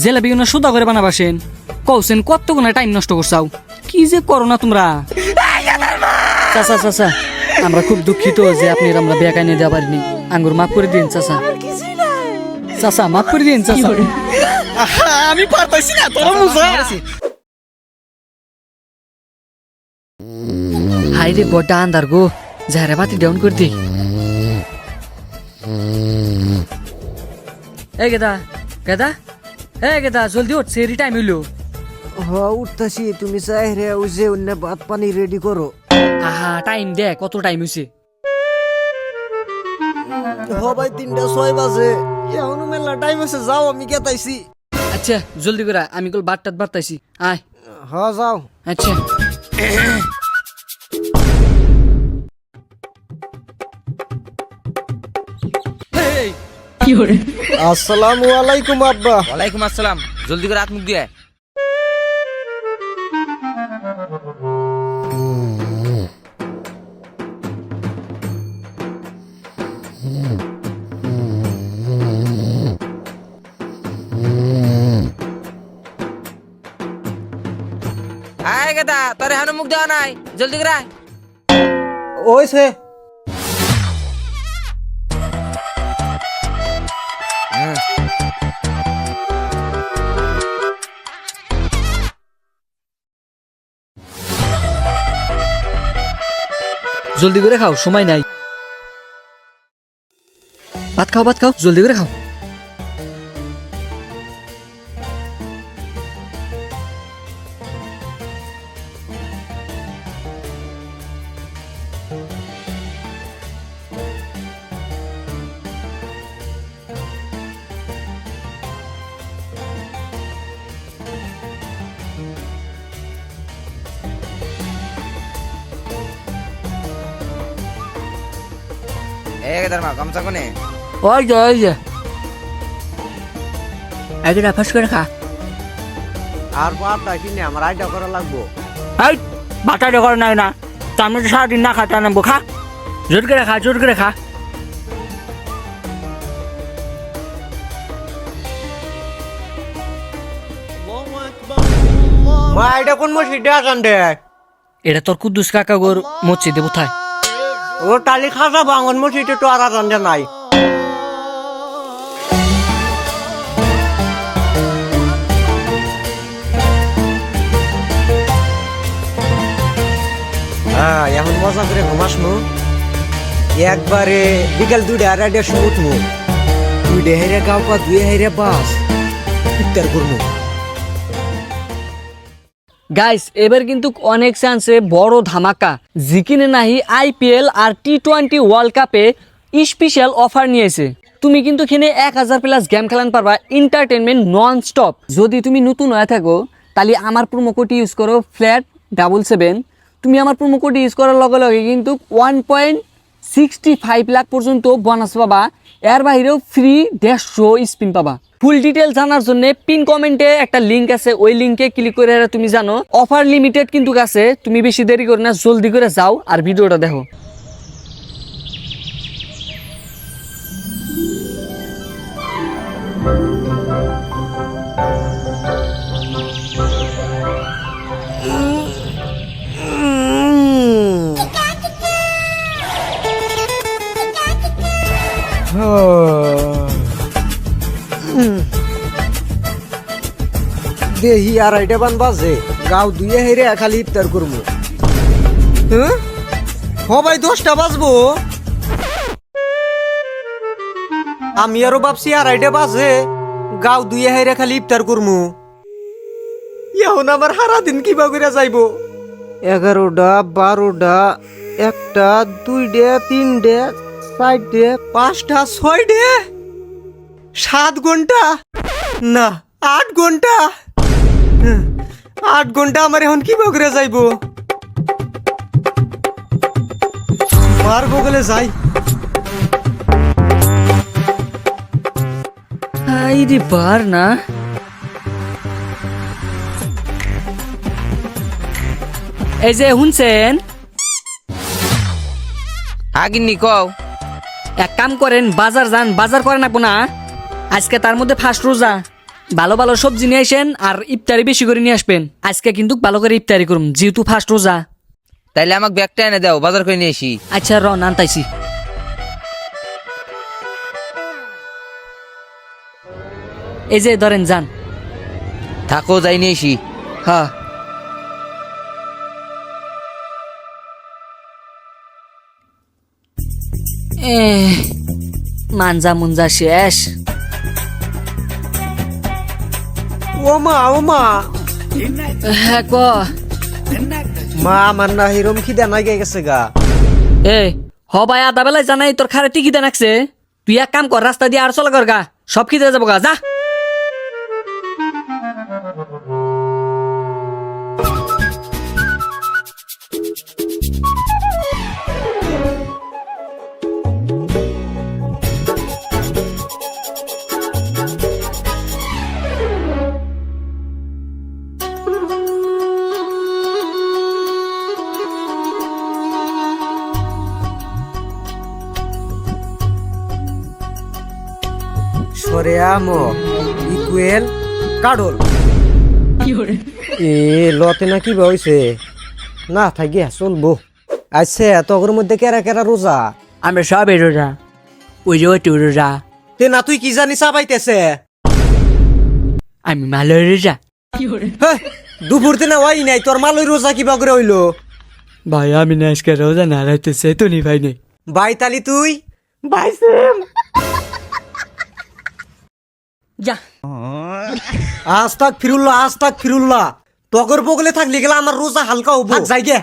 জেলাপি না সুদা করে বানাবাসেন কৌছেন কত গুণা টাইম নষ্ট করছাও কি যে করো না তোমরা চাচা চাচা আমরা খুব দুঃখিত যে আপনি আমরা বেকাই নিয়ে দেওয়া পারিনি আঙ্গুর মাফ করে দিন চাচা চাচা মাফ করে দিন চাচা আমি পারতাছি না তোর মুজা হাই রে বড়টা আন্দার গো যারে বাতি ডাউন করে দি এই গেদা গেদা গেদা জলদি উঠ সেরি টাইম হইলো উঠতাছি তুমি চাই রে ওই যে অন্য ভাত পানি রেডি করো আহা টাইম দে কত টাইম হইছে ভাই 3:06 বাজে এখনো মেলা টাইম আছে যাও আমি কেতাইছি আচ্ছা জলদি করে আমি কল বাটটাত বাড়তাইছি আয় যাও আচ্ছা আসসালামু আলাইকুম আব্বা ওয়ালাইকুম আসসালাম জলদি করে হাত মুখ দিয়ে আয় গেদা তোর হানো মুখ দেওয়া নাই জলদি করে আয় ওইছে জলদি করে খাও সময় নাই ভাত খাও জলদি করে খাও এ গেদার মা গামছা কোনে ওই যে আগে ফাঁস করে খা আর বাপটা কিনে আমার আইডা করা লাগবো এই বাটা ডে করে নাই না তার সারাদিন না খাতে আনবো খা জোর করে খা মা আইডা কোন মসজিদে আজান দে এটা তোর কুদ্দুস কাকা গোর মসজিদে কোথায় ও টালি খাসা বাঙন মসজিদে তো আর আজান দে নাই এখন মজা করে ঘুমাসমু একবারে বিকাল 2:30 সময় উঠমু 2 হেরে গাও পা 2 হেরে বাস উত্তর করমু গাইস এবার কিন্তু অনেক চান্সে বড় ধামাকা জিকিনে নাহি আইপিএল আর টি20 ওয়ার্ল্ড কাপে স্পেশাল অফার নিয়েছে তুমি কিন্তু এখানে 1000 প্লাস গেম খেলান পারবা এন্টারটেইনমেন্ট নন স্টপ যদি তুমি নতুন হয়ে থাকো তাহলে আমার প্রোমো কোড ইউজ করো FLAT77 তুমি আমার প্রোমো কোড ইউজ করার লগে লগে কিন্তু 1.65 লাখ পর্যন্ত বোনাস পাবা এর বাইরেও ফ্রি 150 স্পিন পাবা ফুল ডিটেইলস জানার জন্য পিন কমেন্টে একটা লিংক আছে ওই লিংকে ক্লিক করে তুমি জানো অফার লিমিটেড কিন্তু আছে তুমি বেশি দেরি করো না জলদি করে যাও আর ভিডিওটা দেখো দেহি আর আইডা বান বাজে গাও 2 হেরে খালি ইফতার করমু ভাই 10টা বাজবো আমি আরো ভাবছি আর আইডা বাজে গাও 2 হেরে খালি ইফতার করমু এখন আমার সারা দিন কিবা করে যাইবো 11টা 12টা 1টা 2টা 3টা 4টা 5টা 6টা 7 ঘন্টা না 8 ঘন্টা 8 ঘন্টা আমার এখন কি বগরে যাইবো মার বগলে যাই আই রে বার না এই যে শুনছেন আগিনি কও এক কাম করেন বাজার যান বাজার করেন না আজকে তার মধ্যে ফার্স্ট রোজা ভালো ভালো সবজি নিয়ে আসেন আর ইফতারি বেশি করে নিয়ে আসবেন। আজকে কিন্তু ভালো করে ইফতারি করুন, যেহেতু ফার্স্ট রোজা। তাইলে আমাকে ব্যাগটা এনে দাও, বাজার করে নিয়ে আসি। আচ্ছা রন আনতাইছি। এই যে ধরেন যান। থাকো, যাই নিয়ে আসি। হ্যাঁ মানজা মুঞ্জা শেষ। ও মা হ্যাঁ ক। মা আমার না হিরম খিদা নাই গেছে গা। এ হ ভাই, আধা বেলায় জানাই তোর খারে টিকিতে নাকছে। তুই এক কাম কর, রাস্তা দিয়ে আর চলা কর গা, সব খিদে যাবো গা, যা। সরে আমো ইকুয়েল কাডল এ লতে না কি হইছে না থাকি চলবো। আচ্ছা তগর মধ্যে কেরা কেরা রোজা? আমরা সব রোজা, ওই যে ওইটি রোজা। তে না তুই কি জানি চাবাইতেছে? আমি মালো রোজা। হেহ, দুপুর দিনে ওই নাই তোর মালই রোজা কিবা করে হইলো? ভাই আমি না আজকে রোজা না রাইতেছে তো নি ভাই নেই। ভাই তালি তুই ভাই সেম যা। আস্তাক ফিরুল্লাহ তগর বগলে থাকলে গেলে আমার রোজা হালকা হবো। যাই গে।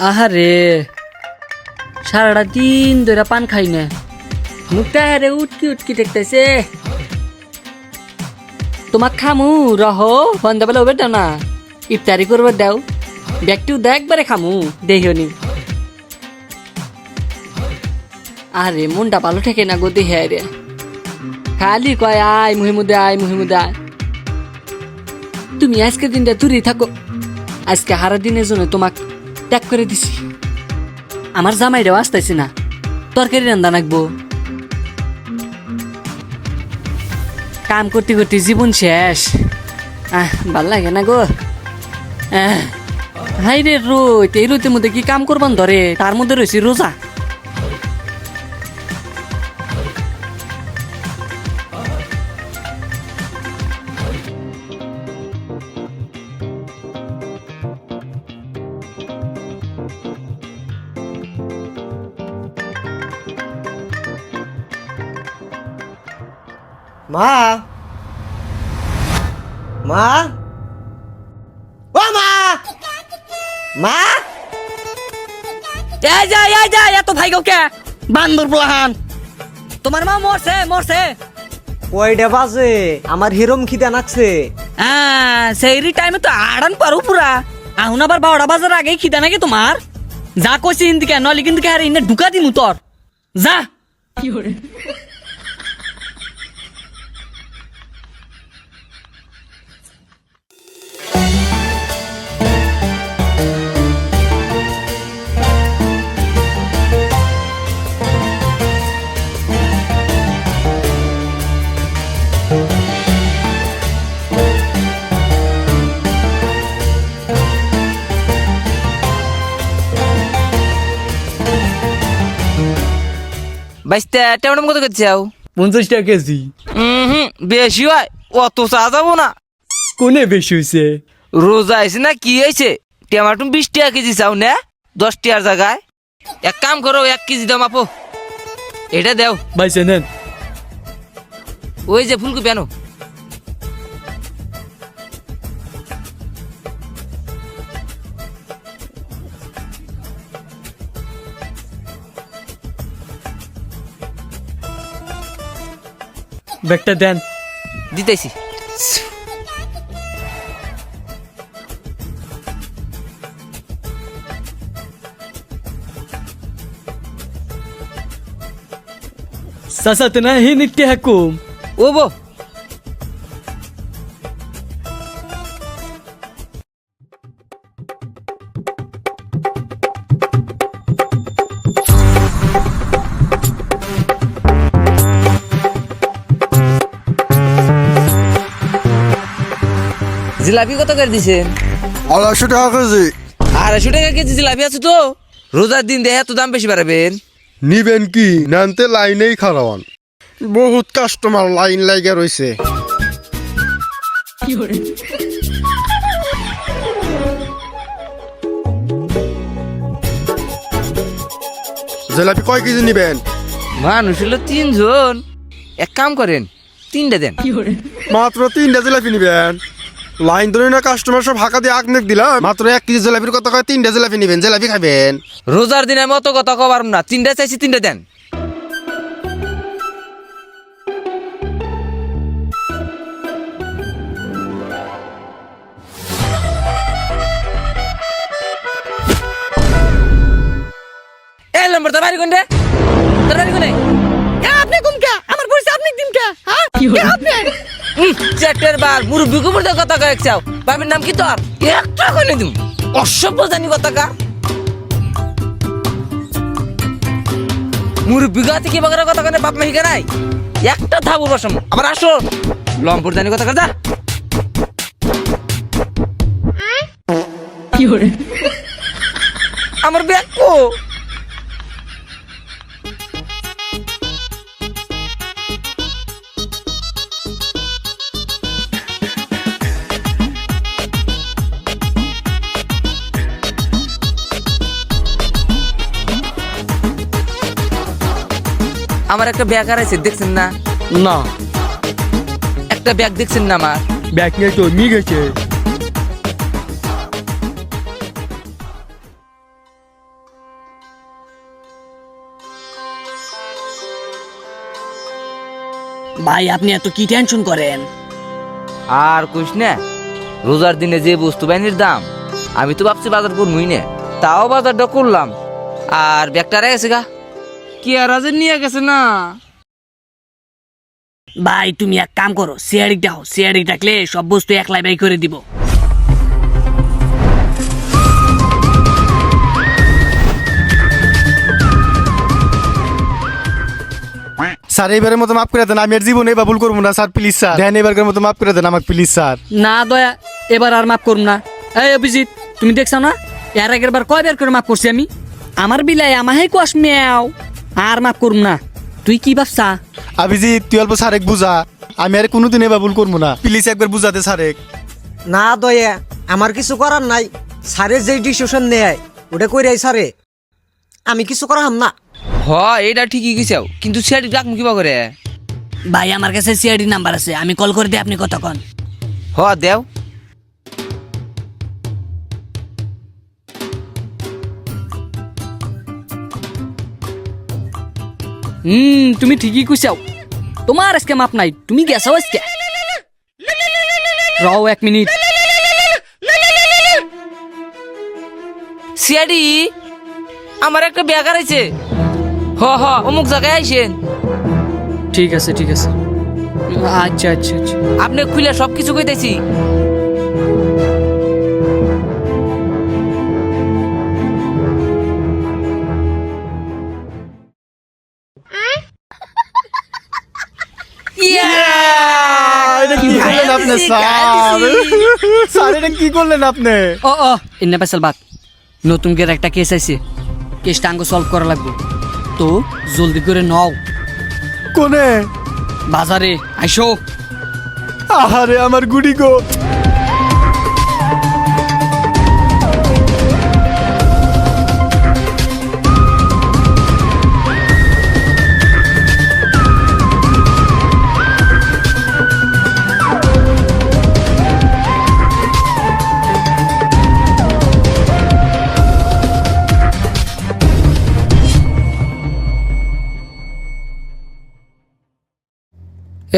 আহারে সারাটা দিন ধরে পান খাই না, মুখটা হারে উটকি উটকি দেখতেছে। তোমাক খামু রহ, সন্ধ্যাবেলা হবে না, ইফতারি করবার দাও, ব্যাগটিও একবারে খামু দেহিওনি। আরে মনটা ভালো থাকে না গো দেহে রে, খালি কয় আয় মুহিমুদে আয় মুহিমুদে আয়। তুমি আজকের দিনটা দূরে থাকো, আজকে হারা দিনের জন্য তোমাক ত্যাগ করে দিছি। আমার জামাইটাও আসতেছে না, তরকারি রান্না নাকবো। কাম করতে করতে জীবন শেষ, ভাল লাগে না গো। হাই রে রোদ, এই রোদের মধ্যে কি কাম করবান ধরে, তার মধ্যে রয়েছে রোজা। মা মা ও মা মা এই যা এত ভাই কে বান্দর প্লাহান, তোমার মা মরছে মরছে। কয়টা বাজে? আমার হিরম খিদা নাকছে। সেই টাইমে তো আড়ান পারো পুরা, এখন আবার 12টা বাজার আগেই খিদা নাকি তোমার? যা কইছি ইন্দিকে নলি কিন্তু আরে ইনে ঢুকা দিমু তোর, যা। বাইশটা টেমন কত করছে? 50 টাকা কেজি। বেশি হয়, অত চা যাবো না। কোনে বেশি হয়েছে? রোজা আইছে না কি হয়েছে? টমাটো 20 টাকা কেজি চাও না 10 টাকার জায়গায়? এক কাম করো, 1 কেজি দাও মাপো, এটা দেও। বাইছে নেন। ওই যে ফুলকপি আনো। ব্যাগটা দেন। দিতেছি। সাসাতে না হে নিতে হাকুম। ও বো জিলাপি কত করে দিছেন? 250 টাকা কেজি। 250 টাকা কেজি জিলাপি আছে তো? রোজার দিন দেখে এত দাম বেশি বাড়াবেন? নিবেন কি নানতে লাইনেই খারাপ, বহুত কাস্টমার লাইন লাগা রয়েছে। জিলাপি কয় কেজি নিবেন? মানুষ হলো 3 জন, এক কাম করেন 3টা দেন। মাত্র 3টা জিলাপি নিবেন? লাইন ধরে না কাস্টমার সব হাঁকা দিয়ে আগনেক দিলাম। মাত্র 1 কেজি জিলাপির কথা কয় 3টা জিলাপি নিবেন, জিলাপি খাবেন? রোজার দিনে আমি অত কথা কবার না, 3টা চাইছি 3টা দেন। এই নম্বর তো বাড়ি কোন রে? তোর বাড়ি কোনে? আপনি কোন কে আমার পয়সা আপনি দিন কে হ্যাঁ আপনি চ্যাটের বার মুরব্বি কুমুর দিয়ে কথা কয়েক চাও। বাবির নাম কি তোর? একটা কইলে দিম। অসভ্য জানি কথা কা। মুরব্বি গাতে কি বাগরা কথা কনে বাপ মাহি নাই? একটা থাবু বসম। আবার আসো। লম্পুর জানি কথা কা যা। কি হরে আমার ব্যাগ কো? আমার একটা ব্যাগ আছে দেখছেন না? না একটা ব্যাগ দেখছেন না আমার? ব্যাগ নিয়ে তো মি গেছে। ভাই আপনি এত কি টেনশন করেন? আর কইস না, রোজার দিনে যে বস্তু বাহিনীর দাম, আমি তো ভাবছি বাজার করবই না, তাও বাজারটা করলাম। আর ব্যাগটা রেখে গেছে গা, কি আর আজ নিয়ে গেছে না। ভাই তুমি এক কাম করো, সিআরডি দাও, সিআরডি ডাকলে সব বস্তু একলাই বাই করে দিব। স্যার এবারের মতো মাফ করে দেন, আমি আর জীবনে এবার ভুল করবো না স্যার, প্লিজ স্যার। দেন এবারের মতো মাফ করে দেন আমাকে প্লিজ স্যার। না দয়া, এবার আর মাফ করুন না। এই অভিজিৎ তুমি দেখছো না এর আগের বার কয়বার করে মাফ করছি আমি? আমার বিলাই আমাহে কোয়াস মেয়াও, আর মাফ করুন না। তুই কি ভাবছা? অভিজিৎ তুই অল্প স্যারেক বুঝা, আমি আর কোনোদিন এবার ভুল করবো না, প্লিজ একবার বুঝাতে স্যারেক। না দয়া, আমার কিছু করার নাই। স্যারের যেই ডিসিশন নেয় ওটা কইরাই স্যারে, আমি কিছু করাম না। হ এটা ঠিকই গেছাও, কিন্তু সেটি ডাক কিবা করে? ভাই আমার কাছে সিআরডি নাম্বার আছে, আমি কল করে দিই, আপনি কথা কন। হ দেও। তুমি ঠিকই কইছাও, তোমার আজকে মাপ নাই, তুমি গেছো আজকে। রাও 1 মিনিট। সিআডি আমার একটা ব্যাগ আছে। হ হ অমুক জায়গায় আইসেন। ঠিক আছে ঠিক আছে, আচ্ছা আচ্ছা আচ্ছা। আপনি খুলে সবকিছু কইতেছি। এটা কি করলেন আপনি স্যার? স্যার এটা কি করলেন আপনি? ও ও ইন্না পেছাল বাদ, নতুন করে একটা কেস আছে, কেসটা আঙ্গ সলভ করা লাগবে, তো জলদি করে নাও। কোনে? বাজারে আইসো। আহারে আমার গুডি গো।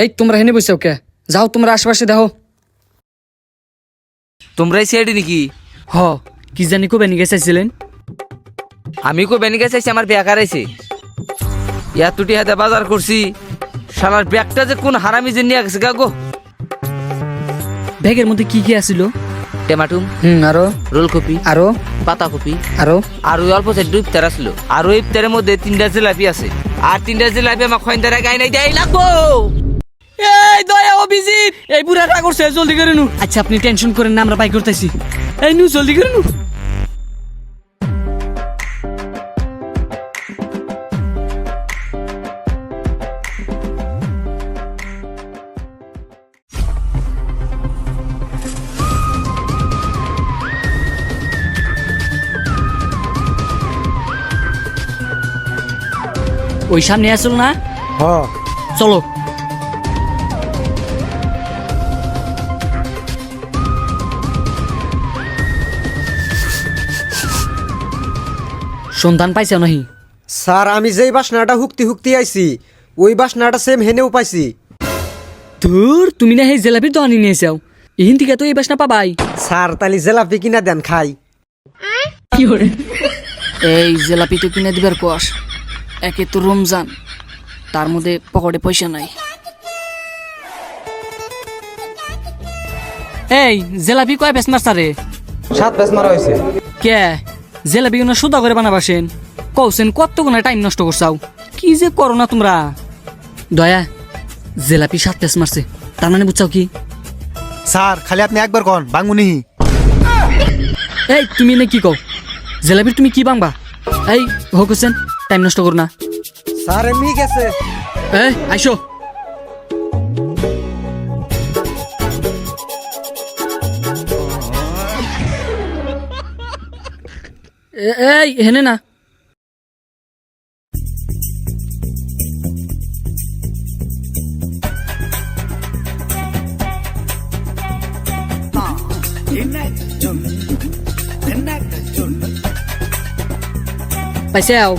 এই তোমরা হেনে বসে ওকে যাও, তোমরা আশেপাশে দেখো। তোমরাই সিআইডি নাকি? হ কি জানি কবে নিয়ে চাইছিলেন? আমি কো বেনিকে চাইছি, আমার ব্যাগ হারাইছে। এতটি হাতে বাজার করছি, শালার ব্যাগটা যে কোন হারামি যে নিয়ে গেছে গা গো। ব্যাগের মধ্যে কি কি আছিল? টেমাটুম, আরো রোলকপি, আরো পাতা কপি, আরো আর ওই অল্প সাইড ইফতার আসলো। আর ওই ইফতারের মধ্যে 3টা জিলাপি আছে। আর 3টা জিলাপি আমার খয়নদারা গাই নাই দেয় লাগবো। এই দয়া অভিজিৎ এই বুড়াটা করছে জলদি করে নু। আচ্ছা আপনি টেনশন করেন না, আমরা বাই করতেছি। এই নু জলদি করে নু। ওই সামনে আসল না, হ চলো। সন্ধান পাইছে নাহি? স্যার আমি যেই বাসনাটা হুকতি আইছি ওই বাসনাটা সেম হেনেও পাইছি। ধুর, তুমি না এই জেলাপির দোকানি নিয়েছাও, এখান থেকে তো এই বাসনা পাবাই। স্যার তালি জেলাপি কিনা দেন খাই। এই জেলাপি তো কিনে দিবার কোয়াস, একে তো রমজান, তার মধ্যে পকেটে পয়সা নাই। এই জেলাপি কয় পেস মারছারে? 7 পেস মারা হয়েছে। কে জেলাপি কোনো সুদা করে বানাবাসেন? কৌছেন কত গুণা টাইম নষ্ট করছাও, কি যে করো না তোমরা। দয়া জেলাপি 7 পেস মারছে, তার মানে বুঝছাও কি? স্যার খালি আপনি একবার কন বাঙ্গুনি। এই তুমি না কি কও, জেলাপির তুমি কি বাংবা? এই হোক হোসেন, টাইম নষ্ট করো না। স্যার এমনি গেছে। এই আইসো। এই হেনে না, পাইছে আও।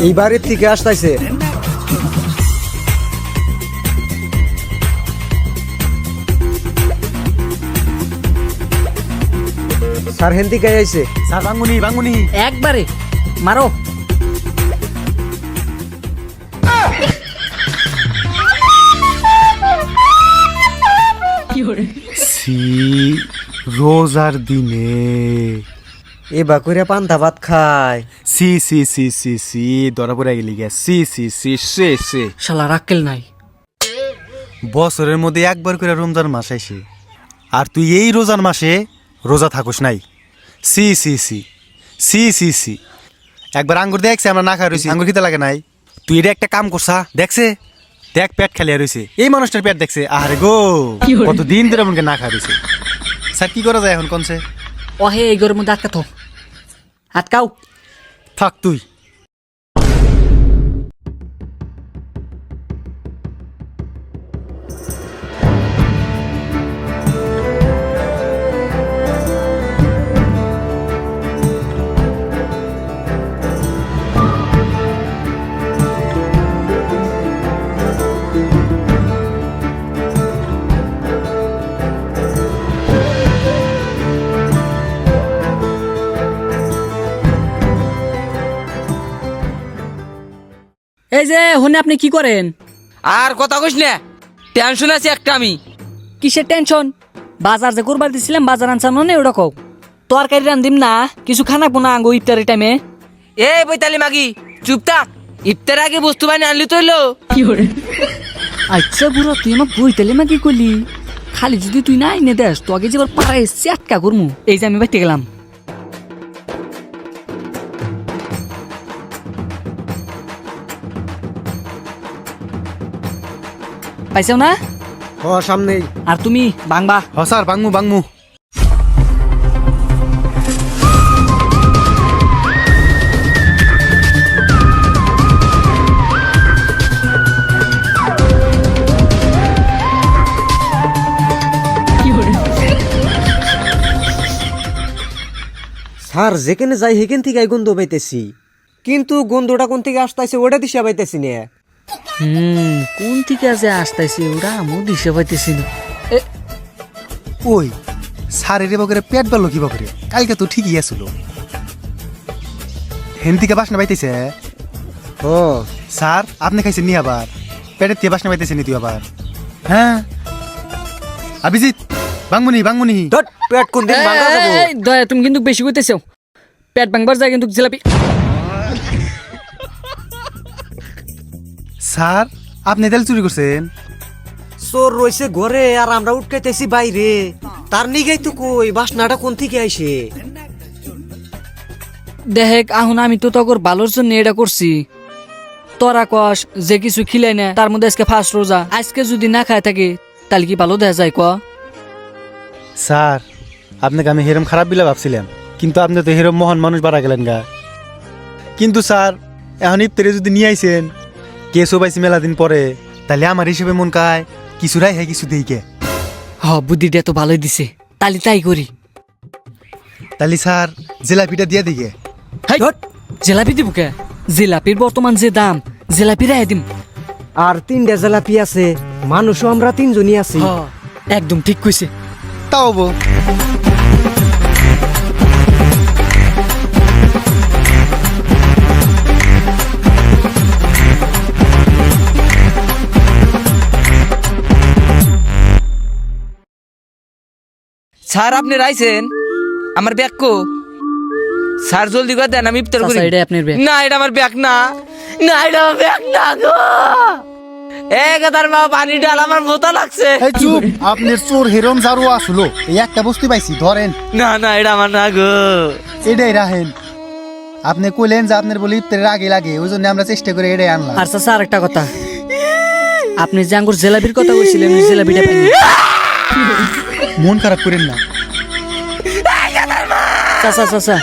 এইবারের থেকে আসতেছে। স্যার হেন থেকে আইছে। স্যার বাঙ্গুনি বাঙ্গুনি। একবারে মারো। সি রোজার দিনে এবা করে পান্তা ভাত খায়। সি সি সি সি সি ধরা পড়ে গেলি গে। সি সি সি সে সে শালা রাক্কেল নাই। বছরের মধ্যে একবার করে রমজান মাস আইসে, আর তুই এই রোজার মাসে রোজা থাকুস নাই। সি সি সি সি সি সি একবার আঙ্গুর দেখছে আমরা না খাই রয়েছি, আঙ্গুর খেতে লাগে নাই। তুই এটা একটা কাম করছা দেখছে, দেখ পেট খালি রয়েছে, এই মানুষটার পেট দেখছে। আরে গো কতদিন ধরে এমনকে না খাই রয়েছে। স্যার কি করা যায় এখন কোনছে? অহে এই ঘরের মধ্যে আটকাতো, আটকাও। থাক তুই। এই যে হনে আপনি কি করেন? আর কথা কইস না, টেনশন আছে একটা আমি। কিসের টেনশন? বাজার যে করবার দিছিলাম, বাজার আনছানো না ওটা কও। তরকারি রান্ধিম না, কিছু খানা পোনা আঙ্গো ইফতারের টাইমে। এ বৈতালি মাগি চুপ থাক, ইফতার আগে বস্তু বানি আনলি তো হইলো। আচ্ছা বুড়া, তুই আমার বইতালে মা কি করলি? খালি যদি তুই না এনে দেস তো আগে যে পাড়ায় চ্যাটকা করমু। এই যে আমি বাইতে গেলাম। পাইছাও না? হ সামনেই। আর তুমি বাংবা। হ স্যার বাঙ্গু বাঙ্গু। স্যার যেখানে যাই সেখান থেকে গন্ধ পাইতেছি, কিন্তু গন্ধটা কোন থেকে আসতেছে ওটা দিশা পাইতেছি না। কোন থেকে যে আসতেছে ওরা আমু দিশে পাইতেছি না। ওই স্যারের বগরে পেট বেলো কি বগরে, কালকে তো ঠিকই আসলো। হেন থেকে বাসনা পাইতেছে। ও স্যার আপনি খাইছেন নি আবার? পেটের থেকে বাসনা পাইতেছেন নি তুই আবার? হ্যাঁ অভিজিৎ বাঙ্গুনি বাঙ্গুনি। ধট, পেট কোন দিন ভাঙা যাবো। এই দয়া, তুমি কিন্তু বেশি করতেছো। পেট ভাঙবার যায় কিন্তু জিলাপি। স্যার আপনি তেল চুরি করছেন? চোর রয়েছে ঘরে আর আমরা উঠকাইতেছি বাইরে, তার নিগাই তো কই বাসনাটা কোন থেকে আইছে? দেখ আহুন আমি তো তোর ভালোর জন্য এটা করছি। তোরা কস যে কিছু খিলাই না তার মধ্যে আজকে ফার্স্ট রোজা, আজকে যদি না খায় থাকি তাহলে কি ভালো দেখা যায় ক? স্যার আপনাকে আমি হেরম খারাপ বিলা ভাবছিলাম, কিন্তু আপনি তো হেরম মহান মানুষ বাড়া গেলেন গা। কিন্তু স্যার এখন ইফতারে যদি নিয়ে আইছেন কেসও পাইছি মেলা দিন পরে, তাহলে আমার হিসেবে মন কায় কিছু রাই হ্যাঁ কিছু দিই কে। হ বুদ্ধিটা তো ভালোই দিছে, তাহলে তাই করি। তাহলে স্যার জিলাপিটা দিয়ে দিকে। হাই, জেলাপি দিব কে? জিলাপির বর্তমান যে দাম, জেলাপি রায় দিম। আর 3টা জিলাপি আছে, মানুষও আমরা 3জনই আছি। হ একদম ঠিক কইছে। তাও বো স্যার আপনি রাইছেন আমার ব্যাগ কো? স্যার জলদি করে দেন আমি ইফতার করি। চাচা, এটা আপনার ব্যাগ। না এটা আমার ব্যাগ না, না এটা আমার ব্যাগ না গো। তার মা পানি ডাল আমার মোতা লাগছে। এই চুপ, আপনার চোর হেরম জারু আসলো, এই একটা বস্তু পাইছি ধরেন। না না এটা আমার না গো। এটাই রাহেন, আপনি কইলেন যে আপনার বলে ইফতারের আগে লাগে, ওই জন্য আমরা চেষ্টা করে এটাই আনলাম। আর চাচা আর একটা কথা, আপনি যে আঙ্গুর জেলাপির কথা কইছিলেন ওই জেলাপিটা পাইনি। মন খারাপ করেন না। চাচা চাচা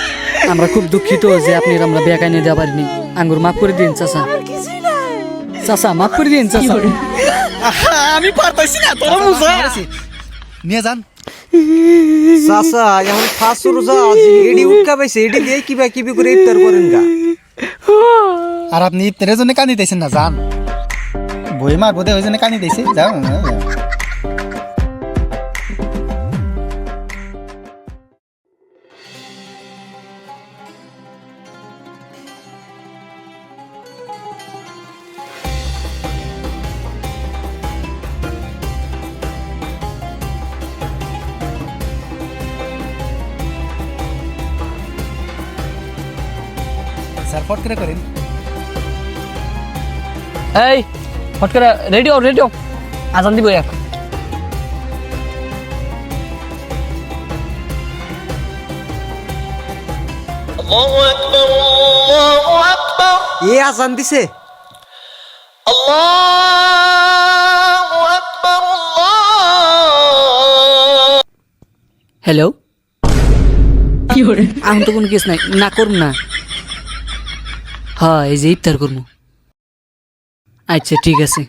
আমরা খুব দুঃখিত যে আপনি আমরা ব্যাগ এনে দেওয়া পারিনি। আঙ্গুর মাফ করে দিন চাচা। চাচা মাফ করে দিন চাচা। আমি পারতাছি না তোর মুজা। নিয়ে যান। চাচা এখন ফার্স্ট রোজা এডি উঠকা পাইছে, এডি দিয়ে কিবা কিবি করে ইফতার করেন গা। আর আপনি ইফতারের জন্য কানি দিয়েছেন না, যান। বই মার বোধে ওই জন্য কানি দিয়েছে, যাও। স্যার ফট করে করেন। এই হট করে রেডি হও, রেডি হও, আজান দিব এক। এ আজান দিছে। হ্যালো, এখন তো কোনো কেস নাই, না করুন না। হ্যাঁ এই যে ইফতার করবো। আচ্ছা ঠিক আছে,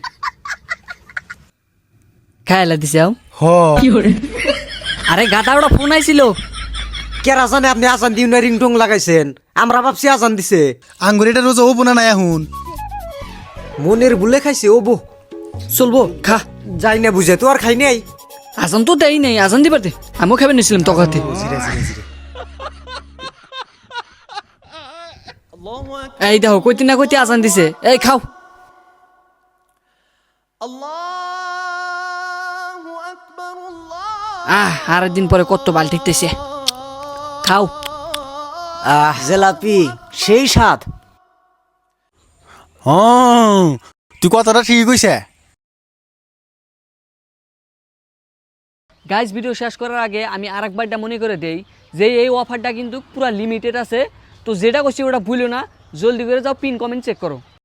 খাইলা দিছে। হ আরে গাদা ওটা ফোন আইছিল। কেরা জানে আপনি আজান দিন না রিংটং লাগাইছেন, আমরা ভাবছি আজান দিছে। আঙ্গুর এটা রোজা হবো না না এখন। মনের ভুলে খাইছে ও বো। চলবো খা। যাই না বুঝে তো আর খাই নাই। আজান তো দেই নাই, আজান দিবার দে, আমিও খাবে নিছিলাম তোর হাতে। এই দেখো কইতে না কইতে আজান দিছে, এই খাও। আর দিন পরে কত বাল ঠিকতেছে, খাও। জিলাপি সেই স্বাদ। তুই কথাটা ঠিক কইছে। গাইজ ভিডিও শেষ করার আগে আমি আরেকবারটা মনে করে দেই যে এই অফারটা কিন্তু পুরো লিমিটেড আছে। তো যেটা করছি ওটা ভুলো না, জলদি করে যাও, পিন কমেন্ট চেক করো।